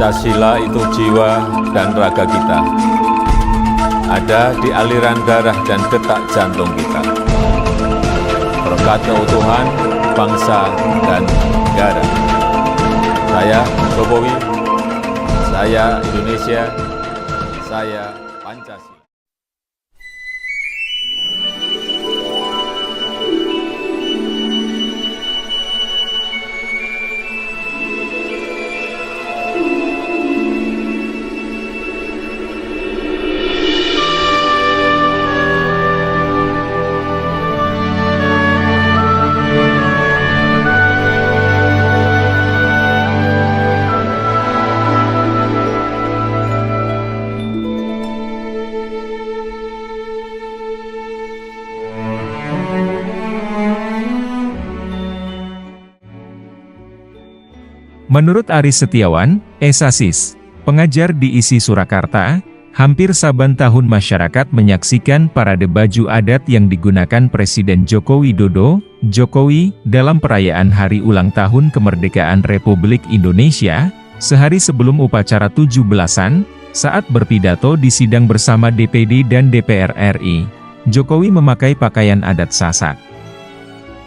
Pancasila itu jiwa dan raga kita. Ada di aliran darah dan detak jantung kita. Berkat keutuhan bangsa dan negara. Saya Jokowi, saya Indonesia, saya Pancasila. Menurut Aris Setiawan, SASIS, pengajar di ISI Surakarta, hampir saban tahun masyarakat menyaksikan parade baju adat yang digunakan Presiden Joko Widodo, Jokowi, dalam perayaan Hari Ulang Tahun Kemerdekaan Republik Indonesia, sehari sebelum upacara 17-an, saat berpidato di sidang bersama DPD dan DPR RI, Jokowi memakai pakaian adat Sasak.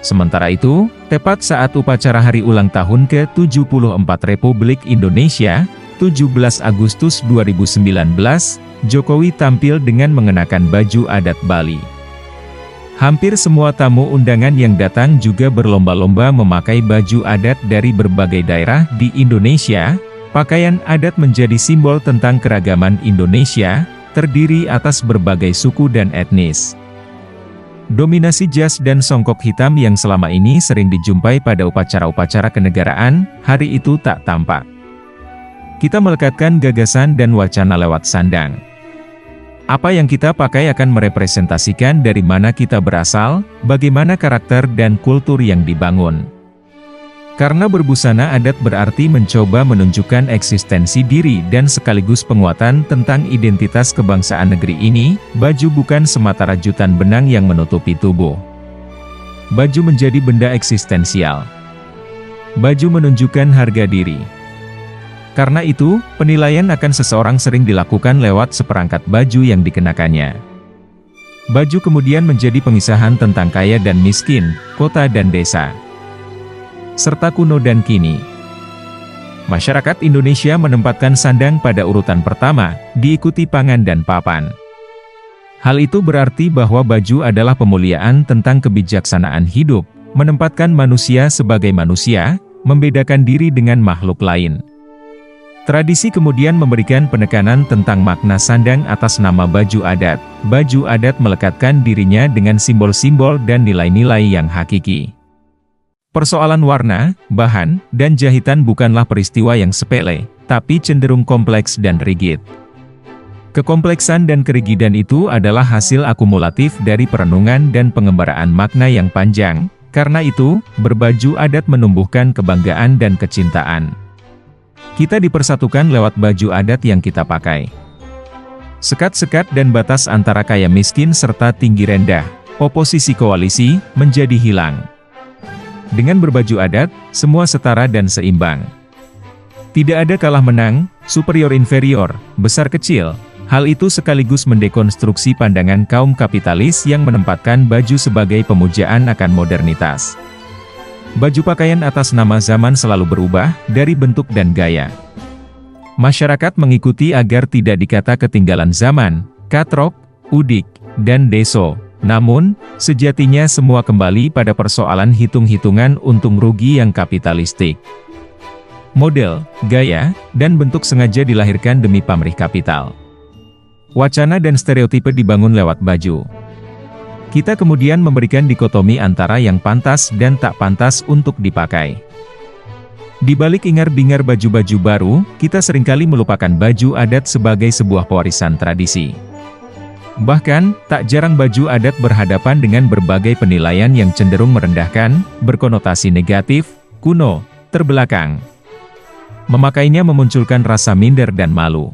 Sementara itu, tepat saat upacara Hari Ulang Tahun ke-74 Republik Indonesia, 17 Agustus 2019, Jokowi tampil dengan mengenakan baju adat Bali. Hampir semua tamu undangan yang datang juga berlomba-lomba memakai baju adat dari berbagai daerah di Indonesia. Pakaian adat menjadi simbol tentang keragaman Indonesia, terdiri atas berbagai suku dan etnis. Dominasi jas dan songkok hitam yang selama ini sering dijumpai pada upacara-upacara kenegaraan, hari itu tak tampak. Kita melekatkan gagasan dan wacana lewat sandang. Apa yang kita pakai akan merepresentasikan dari mana kita berasal, bagaimana karakter dan kultur yang dibangun. Karena berbusana adat berarti mencoba menunjukkan eksistensi diri dan sekaligus penguatan tentang identitas kebangsaan negeri ini, baju bukan semata rajutan benang yang menutupi tubuh. Baju menjadi benda eksistensial. Baju menunjukkan harga diri. Karena itu, penilaian akan seseorang sering dilakukan lewat seperangkat baju yang dikenakannya. Baju kemudian menjadi pemisahan tentang kaya dan miskin, kota dan desa, serta kuno dan kini. Masyarakat Indonesia menempatkan sandang pada urutan pertama, diikuti pangan dan papan. Hal itu berarti bahwa baju adalah pemuliaan tentang kebijaksanaan hidup, menempatkan manusia sebagai manusia, membedakan diri dengan makhluk lain. Tradisi kemudian memberikan penekanan tentang makna sandang atas nama baju adat. Baju adat melekatkan dirinya dengan simbol-simbol dan nilai-nilai yang hakiki. Persoalan warna, bahan, dan jahitan bukanlah peristiwa yang sepele, tapi cenderung kompleks dan rigid. Kekompleksan dan kerigidan itu adalah hasil akumulatif dari perenungan dan pengembaraan makna yang panjang. Karena itu, berbaju adat menumbuhkan kebanggaan dan kecintaan. Kita dipersatukan lewat baju adat yang kita pakai. Sekat-sekat dan batas antara kaya miskin serta tinggi rendah, oposisi koalisi, menjadi hilang. Dengan berbaju adat, semua setara dan seimbang. Tidak ada kalah menang, superior inferior, besar kecil. Hal itu sekaligus mendekonstruksi pandangan kaum kapitalis yang menempatkan baju sebagai pemujaan akan modernitas. Baju pakaian atas nama zaman selalu berubah, dari bentuk dan gaya. Masyarakat mengikuti agar tidak dikata ketinggalan zaman, katrok, udik, dan deso. Namun, sejatinya semua kembali pada persoalan hitung-hitungan untung rugi yang kapitalistik. Model, gaya, dan bentuk sengaja dilahirkan demi pamrih kapital. Wacana dan stereotipe dibangun lewat baju. Kita kemudian memberikan dikotomi antara yang pantas dan tak pantas untuk dipakai. Di balik ingar-bingar baju-baju baru, kita seringkali melupakan baju adat sebagai sebuah pewarisan tradisi. Bahkan, tak jarang baju adat berhadapan dengan berbagai penilaian yang cenderung merendahkan, berkonotasi negatif, kuno, terbelakang. Memakainya memunculkan rasa minder dan malu.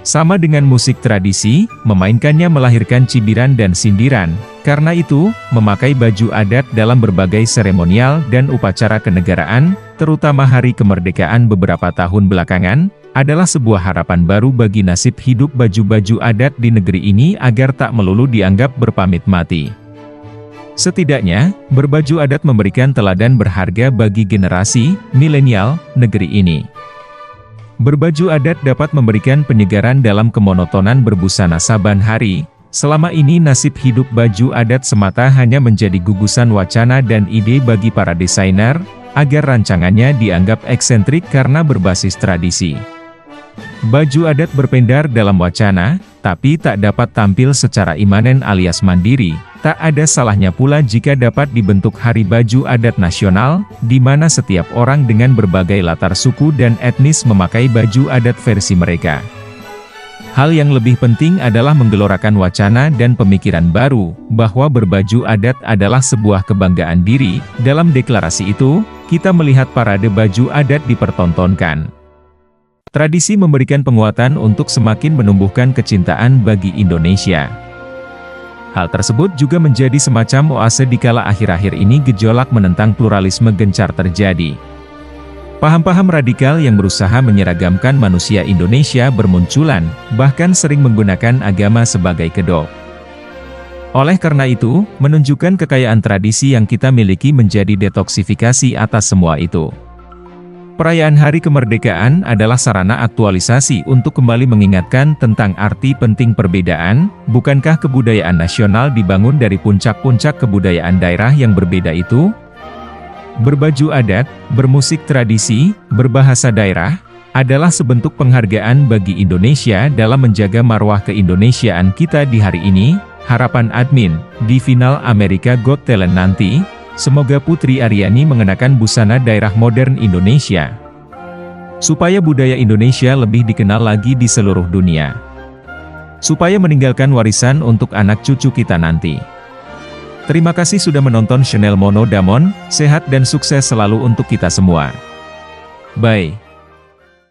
Sama dengan musik tradisi, memainkannya melahirkan cibiran dan sindiran. Karena itu, memakai baju adat dalam berbagai seremonial dan upacara kenegaraan, terutama hari kemerdekaan beberapa tahun belakangan, adalah sebuah harapan baru bagi nasib hidup baju-baju adat di negeri ini agar tak melulu dianggap berpamit mati. Setidaknya, berbaju adat memberikan teladan berharga bagi generasi milenial negeri ini. Berbaju adat dapat memberikan penyegaran dalam kemonotonan berbusana saban hari. Selama ini nasib hidup baju adat semata hanya menjadi gugusan wacana dan ide bagi para desainer, agar rancangannya dianggap eksentrik karena berbasis tradisi. Baju adat berpendar dalam wacana, tapi tak dapat tampil secara imanen alias mandiri. Tak ada salahnya pula jika dapat dibentuk Hari Baju Adat Nasional, di mana setiap orang dengan berbagai latar suku dan etnis memakai baju adat versi mereka. Hal yang lebih penting adalah menggelorakan wacana dan pemikiran baru, bahwa berbaju adat adalah sebuah kebanggaan diri. Dalam deklarasi itu, kita melihat parade baju adat dipertontonkan. Tradisi memberikan penguatan untuk semakin menumbuhkan kecintaan bagi Indonesia. Hal tersebut juga menjadi semacam oase dikala akhir-akhir ini gejolak menentang pluralisme gencar terjadi. Paham-paham radikal yang berusaha menyeragamkan manusia Indonesia bermunculan, bahkan sering menggunakan agama sebagai kedok. Oleh karena itu, menunjukkan kekayaan tradisi yang kita miliki menjadi detoksifikasi atas semua itu. Perayaan Hari Kemerdekaan adalah sarana aktualisasi untuk kembali mengingatkan tentang arti penting perbedaan. Bukankah kebudayaan nasional dibangun dari puncak-puncak kebudayaan daerah yang berbeda itu? Berbaju adat, bermusik tradisi, berbahasa daerah, adalah sebentuk penghargaan bagi Indonesia dalam menjaga marwah keindonesiaan kita di hari ini. Harapan admin, di final Amerika Got Talent nanti, semoga Putri Aryani mengenakan busana daerah modern Indonesia, supaya budaya Indonesia lebih dikenal lagi di seluruh dunia, supaya meninggalkan warisan untuk anak cucu kita nanti. Terima kasih sudah menonton channel Mono Damon, sehat dan sukses selalu untuk kita semua. Bye.